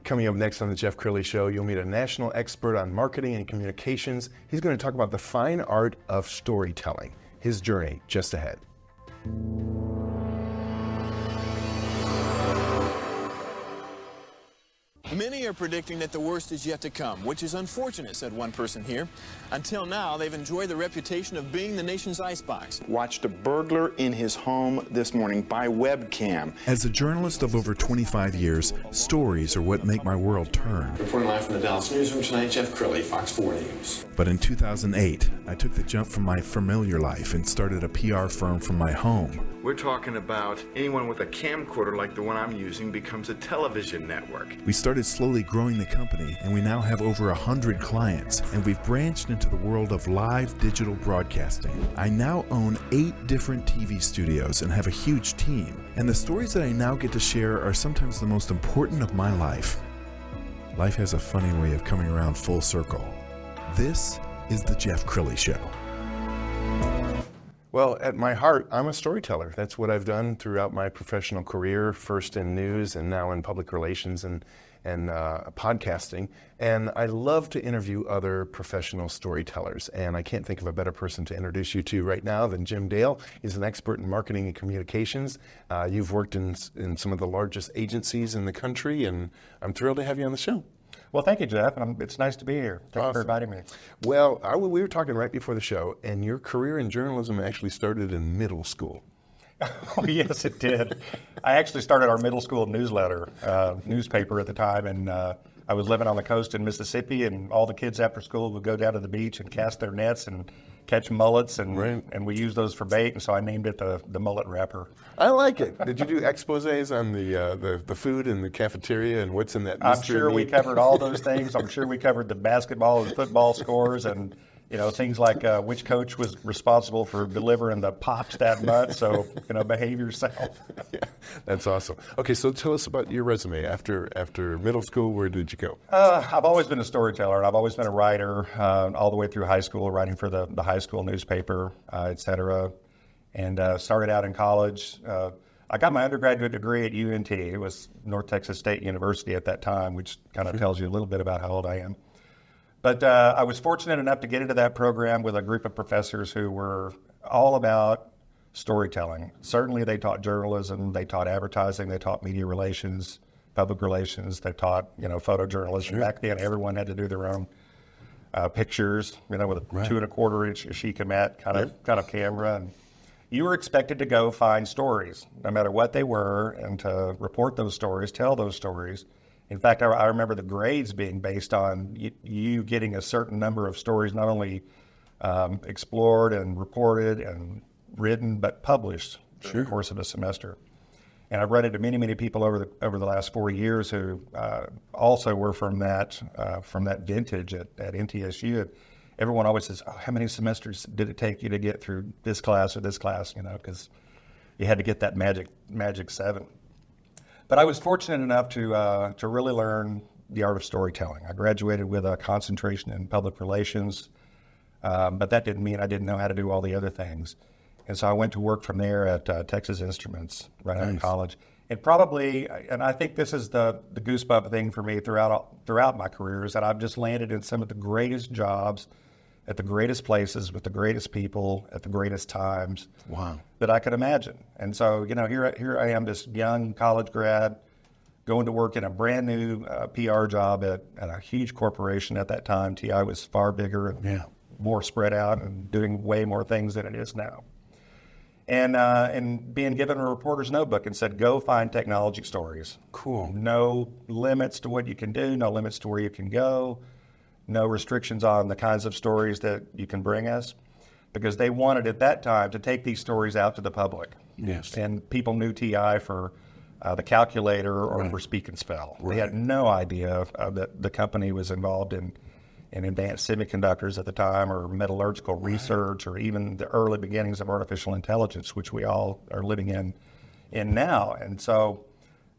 Coming up next on the Jeff Crilley Show, you'll meet a national expert on marketing and communications. He's going to talk about the fine art of storytelling. His journey just ahead. Many are predicting that the worst is yet to come, which is unfortunate, said one person here. Until now, they've enjoyed the reputation of being the nation's icebox. Watched a burglar in his home this morning by webcam. As a journalist of over 25 years, stories are what make my world turn. Reporting live from the Dallas newsroom tonight, Jeff Crilley, Fox 4 News. But in 2008, I took the jump from my familiar life and started a PR firm from my home. We're talking about anyone with a camcorder like the one I'm using becomes a television network. We started slowly growing the company, and we now have over 100 clients, and we've branched into the world of live digital broadcasting. I now own 8 different TV studios and have a huge team, and the stories that I now get to share are sometimes the most important of my life. Life has a funny way of coming around full circle. This is the Jeff Crilley Show. Well, at my heart, I'm a storyteller. That's what I've done throughout my professional career, first in news and now in public relations and podcasting. And I love to interview other professional storytellers. And I can't think of a better person to introduce you to right now than Jim Dale. He's an expert in marketing and communications. You've worked in some of the largest agencies in the country, and I'm thrilled to have you on the show. Well, thank you, Jeff. It's nice to be here. Thank you for inviting me. Well, we were talking right before the show, and your career in journalism actually started in middle school. Oh, yes, it did. I actually started our middle school newsletter, newspaper at the time, and I was living on the coast in Mississippi, and all the kids after school would go down to the beach and cast their nets and catch mullets, and we used those for bait, and so I named it the Mullet Wrapper. I like it. Did you do exposés on the food in the cafeteria and what's in that? I'm sure we covered all those things. I'm sure we covered the basketball and football scores, and things like which coach was responsible for delivering the pops that month. So behave yourself. Yeah, that's awesome. Okay, so tell us about your resume. After middle school, where did you go? I've always been a storyteller. I've always been a writer, all the way through high school, writing for the high school newspaper, et cetera. And started out in college. I got my undergraduate degree at UNT. It was North Texas State University at that time, which kind of tells you a little bit about how old I am. But I was fortunate enough to get into that program with a group of professors who were all about storytelling. Certainly they taught journalism, they taught advertising, they taught media relations, public relations, they taught photojournalism. Sure. Back then everyone had to do their own pictures, with a 2.25-inch Ashika kind of camera. And you were expected to go find stories, no matter what they were, and to report those stories, tell those stories. In fact, I remember the grades being based on you getting a certain number of stories, not only explored and reported and written, but published during the course of a semester. And I've run into many, many people over the last 4 years who also were from that vintage at NTSU. Everyone always says, "Oh, how many semesters did it take you to get through this class or this class?" Because you had to get that magic 7. But I was fortunate enough to really learn the art of storytelling. I graduated with a concentration in public relations, but that didn't mean I didn't know how to do all the other things. And so I went to work from there at Texas Instruments right out of college. And I think this is the goosebump thing for me throughout my career, is that I've just landed in some of the greatest jobs at the greatest places with the greatest people at the greatest times that I could imagine. And so, here I am, this young college grad, going to work in a brand new PR job at a huge corporation at that time. TI was far bigger and more spread out and doing way more things than it is now. And being given a reporter's notebook and said, go find technology stories. Cool. No limits to what you can do, no limits to where you can go, no restrictions on the kinds of stories that you can bring us, because they wanted at that time to take these stories out to the public. Yes. And people knew TI for the calculator or for Speak and Spell. They had no idea that the company was involved in advanced semiconductors at the time, or metallurgical research, or even the early beginnings of artificial intelligence, which we all are living in now. And so,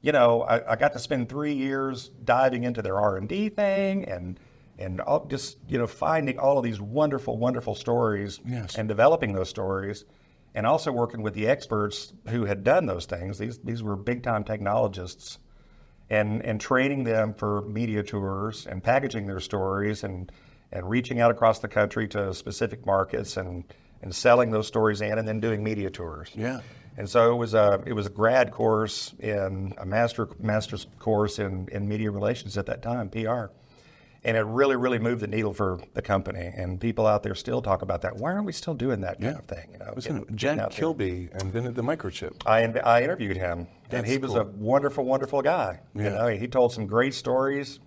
I got to spend 3 years diving into their R&D thing and just finding all of these wonderful, wonderful stories and developing those stories, and also working with the experts who had done those things. These were big-time technologists. and training them for media tours and packaging their stories and reaching out across the country to specific markets and selling those stories in and then doing media tours. Yeah. And so it was a grad course in a master's course in media relations at that time, PR. And it really, really moved the needle for the company. And people out there still talk about that. Why aren't we still doing that kind of thing? You know, Jack Kilby invented the microchip. I interviewed him, and he was cool. a wonderful, wonderful guy. Yeah. You know, he told some great stories.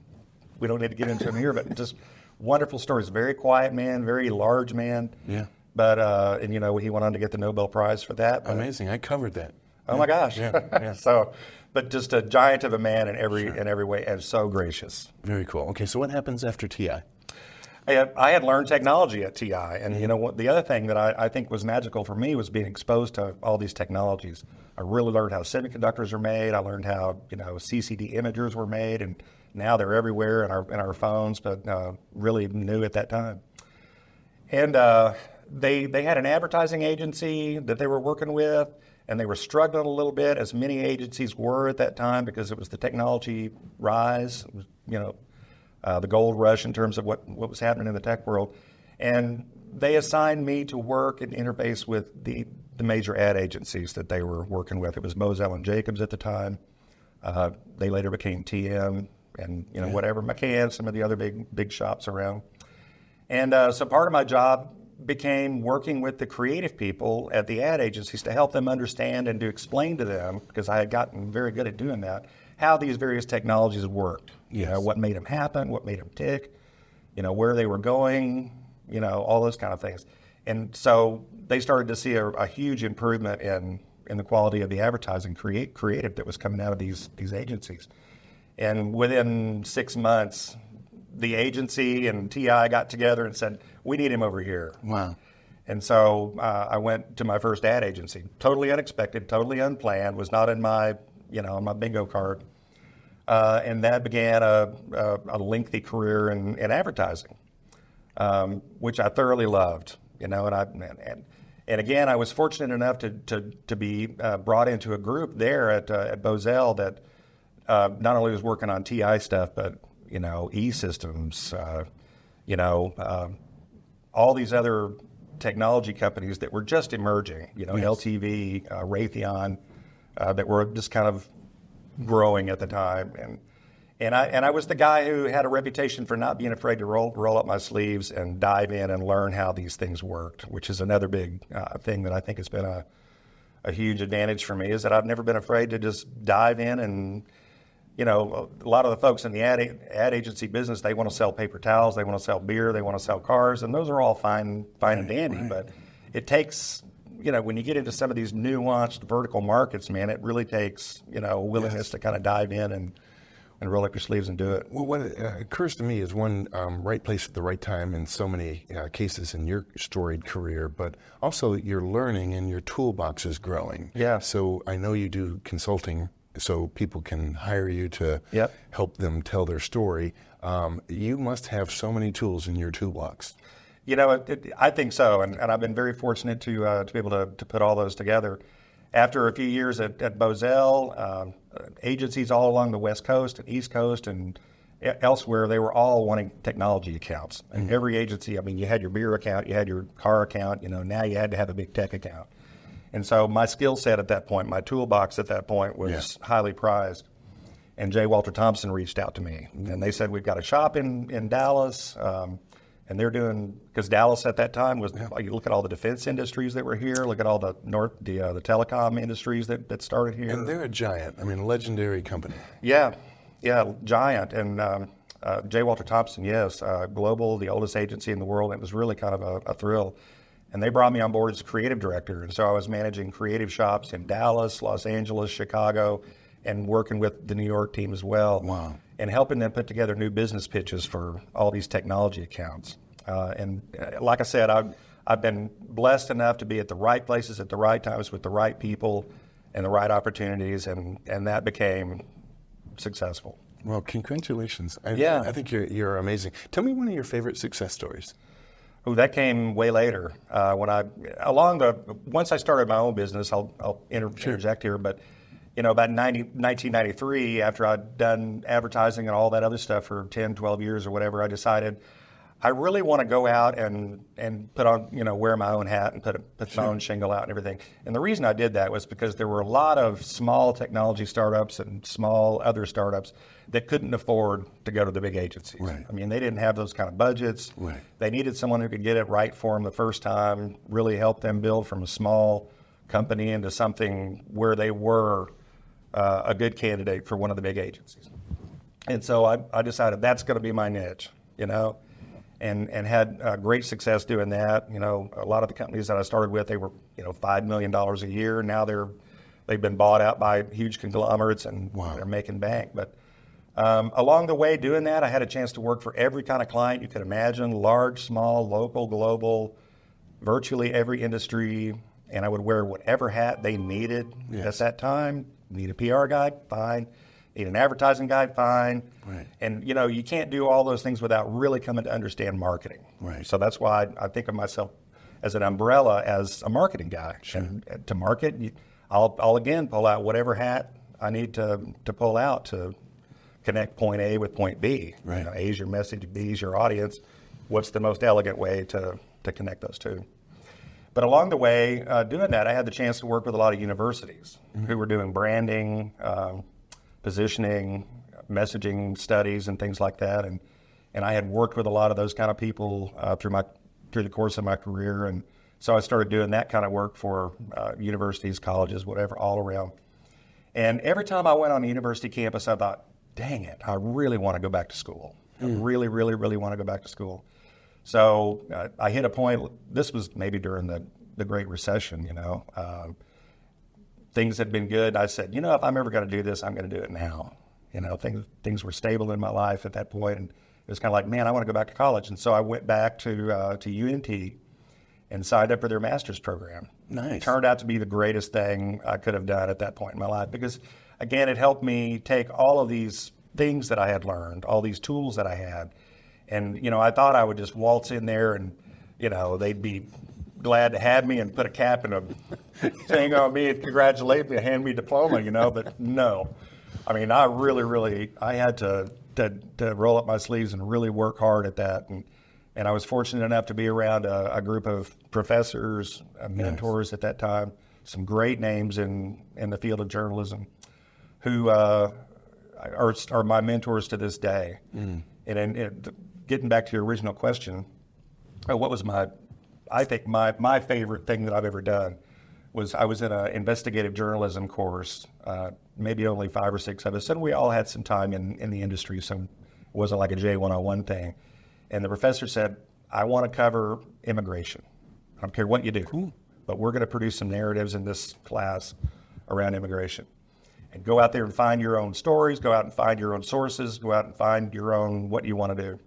We don't need to get into them here, but just wonderful stories. Very quiet man, very large man. Yeah. But and you know, he went on to get the Nobel Prize for that. But, Amazing. I covered that. oh my gosh. Yeah. So, but just a giant of a man in every way, and so gracious. Very cool. Okay, so what happens after TI? I had learned technology at TI, and you know what? The other thing that I think was magical for me was being exposed to all these technologies. I really learned how semiconductors are made. I learned how CCD imagers were made, and now they're everywhere in our phones. But really new at that time. And they had an advertising agency that they were working with, and they were struggling a little bit, as many agencies were at that time, because it was the technology rise. It was, the gold rush in terms of what was happening in the tech world. And they assigned me to work and interface with the major ad agencies that they were working with. It was Moselle and Jacobs at the time. They later became TM and whatever, McCann, some of the other big shops around. And so part of my job became working with the creative people at the ad agencies to help them understand and to explain to them, because I had gotten very good at doing that, how these various technologies worked. Yes. What made them happen, what made them tick, where they were going, all those kind of things. And so they started to see a huge improvement in the quality of the advertising creative that was coming out of these agencies. And within 6 months, the agency and TI got together and said, we need him over here. Wow. And so I went to my first ad agency. Totally unexpected, totally unplanned, was not in my, on my bingo card. And that began a lengthy career in advertising, which I thoroughly loved, and again, I was fortunate enough to be brought into a group there at Moselle that not only was working on TI stuff, but E-Systems, all these other technology companies that were just emerging, Yes. LTV, Raytheon, that were just kind of growing at the time. And I was the guy who had a reputation for not being afraid to roll up my sleeves and dive in and learn how these things worked, which is another big thing that I think has been a huge advantage for me, is that I've never been afraid to just dive in. And a lot of the folks in the ad agency business, they want to sell paper towels, they want to sell beer, they want to sell cars, and those are all fine and dandy. Right. But it takes, when you get into some of these nuanced vertical markets, man, it really takes, a willingness Yes. to kind of dive in and roll up your sleeves and do it. Well, what occurs to me is one, right place at the right time in so many cases in your storied career, but also your learning and your toolbox is growing. Yeah. So I know you do consulting so people can hire you to Yep. help them tell their story. You must have so many tools in your toolbox. I think so, and I've been very fortunate to be able to put all those together. After a few years at Moselle, agencies all along the West Coast and East Coast and elsewhere, they were all wanting technology accounts. And every agency, you had your beer account, you had your car account, now you had to have a big tech account. And so my skill set at that point, my toolbox at that point was highly prized. And J. Walter Thompson reached out to me, and they said, we've got a shop in Dallas, and they're doing, because Dallas at that time was, you look at all the defense industries that were here, look at all the telecom industries that started here. And they're a giant, a legendary company. Yeah, giant. And J. Walter Thompson, yes, global, the oldest agency in the world. It was really kind of a thrill. And they brought me on board as a creative director. And so I was managing creative shops in Dallas, Los Angeles, Chicago, and working with the New York team as well. Wow. And helping them put together new business pitches for all these technology accounts. And like I said, I've been blessed enough to be at the right places at the right times with the right people and the right opportunities, and that became successful. Well, congratulations. I think you're amazing. Tell me one of your favorite success stories. Oh, that came way later. Once I started my own business, I'll interject here, but about 1993, after I'd done advertising and all that other stuff for 10, 12 years or whatever, I decided I really want to go out and put on, wear my own hat and put my own shingle out and everything. And the reason I did that was because there were a lot of small technology startups and small other startups that couldn't afford to go to the big agencies. Right. I mean, they didn't have those kind of budgets. Right. They needed someone who could get it right for them the first time, really help them build from a small company into something where they were a good candidate for one of the big agencies. And so I decided that's going to be my niche, and had great success doing that. A lot of the companies that I started with, they were, $5 million a year. Now they've been bought out by huge conglomerates and they're making bank. But along the way doing that, I had a chance to work for every kind of client you could imagine, large, small, local, global, virtually every industry. And I would wear whatever hat they needed at that time. Need a PR guy? Fine. Need an advertising guy? Fine. Right. And, you can't do all those things without really coming to understand marketing. Right. So that's why I think of myself as an umbrella as a marketing guy. Sure. And to market, I'll again pull out whatever hat I need to pull out to connect point A with point B. Right. A is your message, B is your audience. What's the most elegant way to connect those two? But along the way, doing that, I had the chance to work with a lot of universities who were doing branding, positioning, messaging studies, and things like that. And I had worked with a lot of those kind of people through the course of my career. And so I started doing that kind of work for universities, colleges, whatever, all around. And every time I went on a university campus, I thought, dang it, I really want to go back to school. I really, really, really want to go back to school. So I hit a point, this was maybe during the Great Recession, things had been good. I said, if I'm ever going to do this, I'm going to do it now. Things were stable in my life at that point, and it was kind of like, man, I want to go back to college. And so I went back to UNT and signed up for their master's program. Nice. It turned out to be the greatest thing I could have done at that point in my life because, again, it helped me take all of these things that I had learned, all these tools that I had, and, I thought I would just waltz in there and, they'd be glad to have me and put a cap and a thing on me and congratulate me and hand me a diploma, but no. I mean, I really, I had to roll up my sleeves and really work hard at that. And I was fortunate enough to be around a group of professors, mentors at that time, some great names in the field of journalism who are my mentors to this day. And getting back to your original question, what was my favorite thing that I've ever done was I was in an investigative journalism course, maybe only 5 or 6 of us, and we all had some time in the industry, so it wasn't like a J101 thing. And the professor said, I want to cover immigration. I don't care what you do, but we're going to produce some narratives in this class around immigration. And go out there and find your own stories, go out and find your own sources, go out and find your own what you want to do.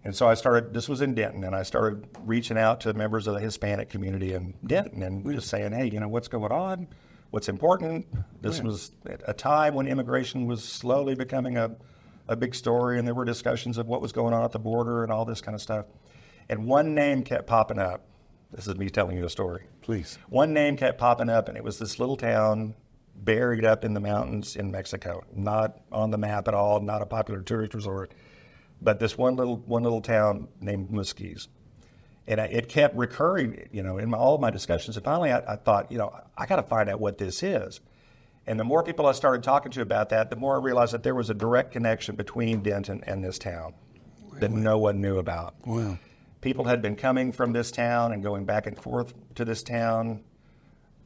And so this was in Denton, and I started reaching out to members of the Hispanic community in Denton and just saying, hey, what's going on? What's important? This was a time when immigration was slowly becoming a big story, and there were discussions of what was going on at the border and all this kind of stuff. And one name kept popping up. This is me telling you a story. Please. One name kept popping up, and it was this little town buried up in the mountains in Mexico, not on the map at all, not a popular tourist resort. But this one little town named Musquiz. And it kept recurring, in all of my discussions. And finally, I thought, I got to find out what this is. And the more people I started talking to about that, the more I realized that there was a direct connection between Denton and this town that no one knew about. Wow. People had been coming from this town and going back and forth to this town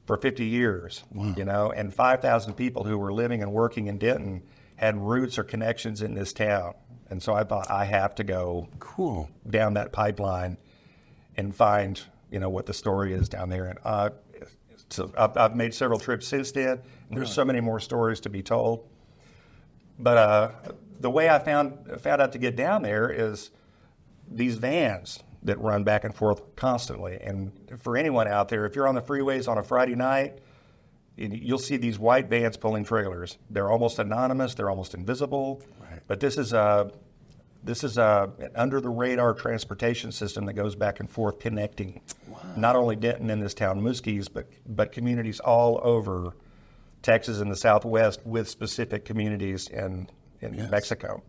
for 50 years, and 5,000 people who were living and working in Denton had roots or connections in this town. And so I thought, I have to go down that pipeline and find, what the story is down there. And so I've made several trips since then. And there's so many more stories to be told. But the way I found out to get down there is these vans that run back and forth constantly. And for anyone out there, if you're on the freeways on a Friday night, you'll see these white vans pulling trailers. They're almost anonymous. They're almost invisible. Right. But this is an under the radar transportation system that goes back and forth, connecting not only Denton and this town, Musquiz, but communities all over Texas and the Southwest with specific communities in Yes. Mexico.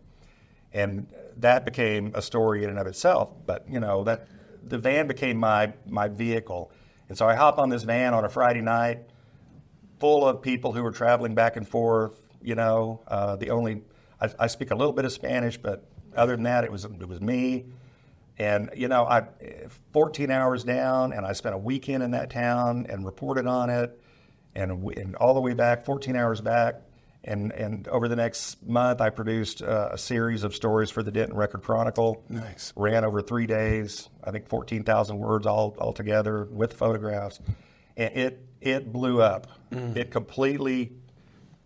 And that became a story in and of itself. But, that the van became my vehicle. And so I hop on this van on a Friday night full of people who were traveling back and forth. I speak a little bit of Spanish, but other than that, it was me. And, 14 hours down, and I spent a weekend in that town and reported on it, and all the way back, 14 hours back. And over the next month, I produced a series of stories for the Denton Record Chronicle. Nice. Ran over 3 days, I think 14,000 words all together with photographs. And it blew up. It completely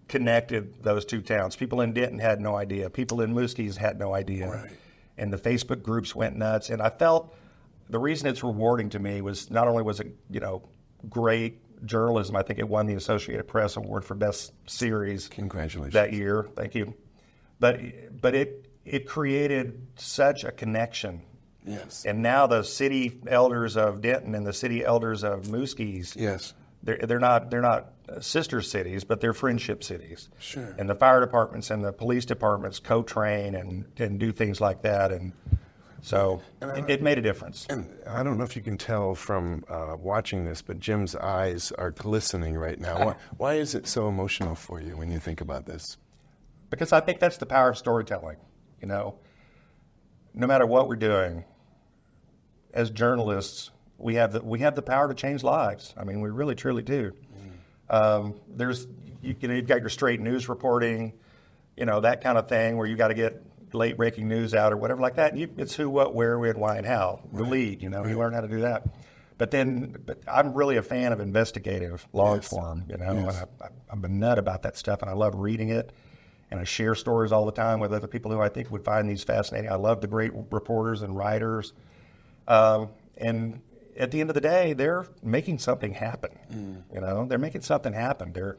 connected those two towns. People in Denton had no idea. People in Muskies had no idea. Right. And the Facebook groups went nuts. And I felt the reason it's rewarding to me was not only was it, great journalism. I think it won the Associated Press Award for Best Series. Congratulations. That year. Thank you. But it created such a connection. Yes. And now the city elders of Denton and the city elders of Muskies, Yes. they're not sister cities, but they're friendship cities. Sure. And the fire departments and the police departments co-train and do things like that. And so it made a difference. And I don't know if you can tell from watching this, but Jim's eyes are glistening right now. Why is it so emotional for you when you think about this? Because I think that's the power of storytelling. No matter what we're doing, as journalists, we have the power to change lives. I mean, we really, truly do. You've got your straight news reporting, that kind of thing where you got to get late breaking news out or whatever like that. It's who, what, where, when, why, and how. The lead, you learn how to do that. But I'm really a fan of investigative long form, Yes. And I'm a nut about that stuff, and I love reading it. And I share stories all the time with other people who I think would find these fascinating. I love the great reporters and writers. And at the end of the day, they're making something happen. They're making something happen. They're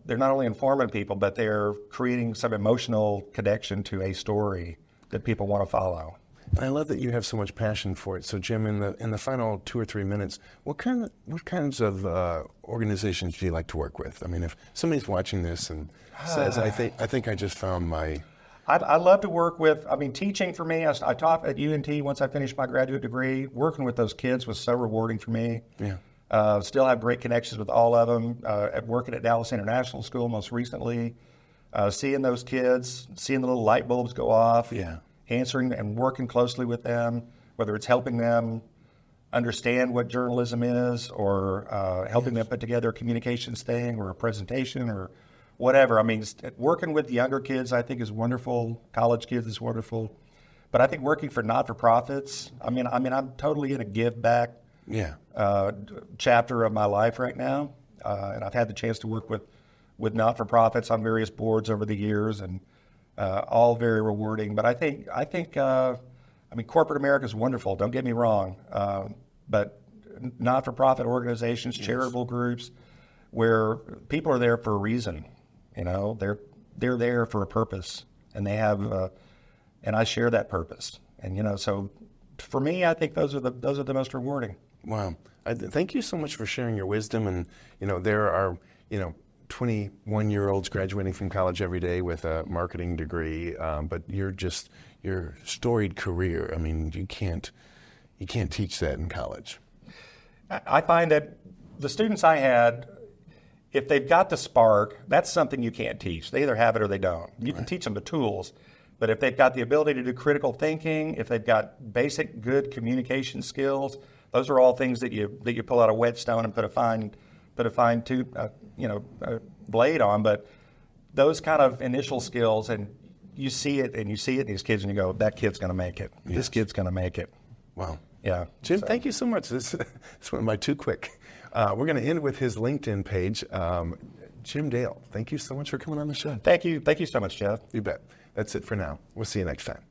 not only informing people, but they're creating some emotional connection to a story that people want to follow. I love that you have so much passion for it. So, Jim, in the final 2 or 3 minutes, what kinds of organizations do you like to work with? I mean, if somebody's watching this and says, "I think I just found my," I love to work with. I mean, teaching for me. I taught at UNT once I finished my graduate degree. Working with those kids was so rewarding for me. Yeah. Still have great connections with all of them. Working at Dallas International School most recently, seeing those kids, seeing the little light bulbs go off. Yeah. Answering and working closely with them, whether it's helping them understand what journalism is or helping them put together a communications thing or a presentation or whatever. I mean, working with younger kids I think is wonderful. College kids is wonderful. But I think working for not-for-profits, I mean, I'm totally in a give back chapter of my life right now. And I've had the chance to work with not-for-profits on various boards over the years, and all very rewarding. But I think corporate America is wonderful. Don't get me wrong. But not-for-profit organizations, charitable groups, where people are there for a reason. They're there for a purpose, and they have, and I share that purpose. And so for me, I think those are the most rewarding. Wow. Thank you so much for sharing your wisdom. And there are 21-year-olds graduating from college every day with a marketing degree, but your storied career. I mean, you can't teach that in college. I find that the students I had, if they've got the spark, that's something you can't teach. They either have it or they don't. You can teach them the tools, but if they've got the ability to do critical thinking, if they've got basic good communication skills, those are all things that you pull out a whetstone and put a fine tooth, blade on. But those kind of initial skills, and you see it in these kids, and you go, that kid's going to make it. Yes. This kid's going to make it. Wow. Yeah. Jim, thank you so much. This went by too quick. We're going to end with his LinkedIn page. Jim Dale, thank you so much for coming on the show. Thank you. Thank you so much, Jeff. You bet. That's it for now. We'll see you next time.